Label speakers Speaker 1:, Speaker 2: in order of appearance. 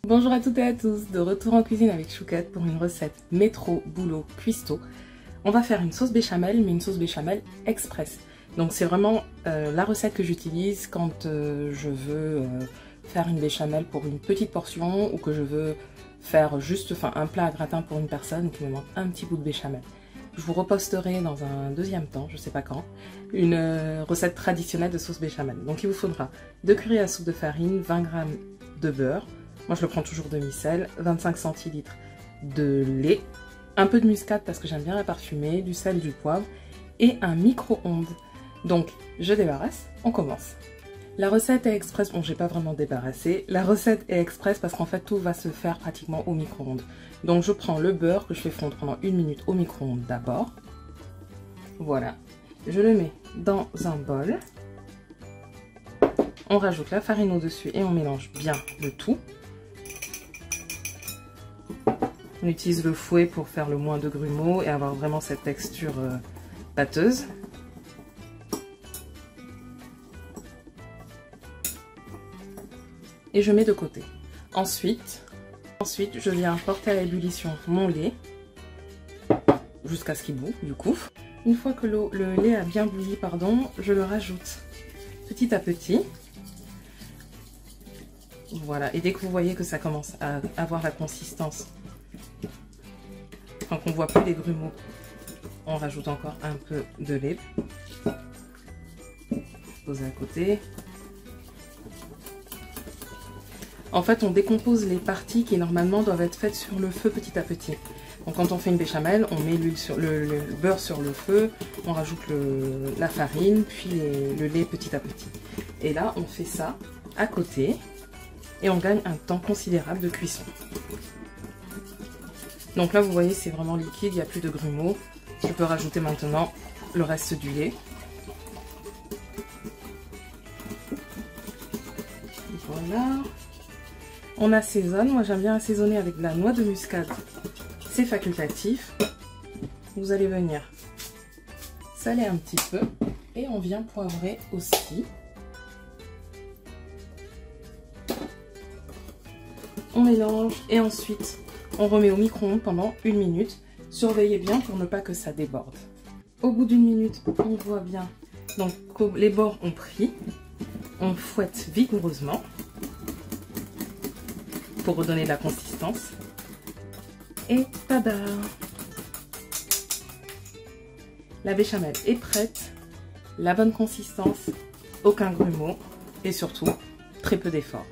Speaker 1: Bonjour à toutes et à tous, de retour en cuisine avec Chouquette pour une recette métro, boulot, cuistot. On va faire une sauce béchamel, mais une sauce béchamel express. Donc c'est vraiment la recette que j'utilise quand je veux faire une béchamel pour une petite portion ou que je veux faire juste un plat à gratin pour une personne qui me manque un petit bout de béchamel. Je vous reposterai dans un deuxième temps, je sais pas quand, une recette traditionnelle de sauce béchamel. Donc il vous faudra 2 cuillères à soupe de farine, 20 g de beurre, moi je le prends toujours demi-sel, 25 centilitres de lait, un peu de muscade parce que j'aime bien la parfumer, du sel, du poivre et un micro-ondes. Donc je débarrasse, on commence. La recette est express, bon j'ai pas vraiment débarrassé, la recette est express parce qu'en fait tout va se faire pratiquement au micro-ondes. Donc je prends le beurre que je fais fondre pendant 1 minute au micro-ondes d'abord. Voilà, je le mets dans un bol. On rajoute la farine au-dessus et on mélange bien le tout. On utilise le fouet pour faire le moins de grumeaux et avoir vraiment cette texture pâteuse. Et je mets de côté. Ensuite, je viens porter à l'ébullition mon lait jusqu'à ce qu'il bout du coup. Une fois que le lait a bien bouilli, je le rajoute petit à petit. Voilà, et dès que vous voyez que ça commence à avoir la consistance, quand on voit plus les grumeaux, on rajoute encore un peu de lait. Poser à côté. En fait, on décompose les parties qui normalement doivent être faites sur le feu petit à petit. Donc quand on fait une béchamel, on met le beurre sur le feu, on rajoute la farine, puis le lait petit à petit. Et là, on fait ça à côté et on gagne un temps considérable de cuisson. Donc là, vous voyez, c'est vraiment liquide, il n'y a plus de grumeaux. Je peux rajouter maintenant le reste du lait. Voilà. On assaisonne, moi j'aime bien assaisonner avec de la noix de muscade, c'est facultatif. Vous allez venir saler un petit peu et on vient poivrer aussi. On mélange et ensuite on remet au micro-ondes pendant 1 minute. Surveillez bien pour ne pas que ça déborde. Au bout d'1 minute, on voit bien donc que les bords ont pris. On fouette vigoureusement pour redonner de la consistance. Et tada! La béchamel est prête, la bonne consistance, aucun grumeau et surtout très peu d'effort.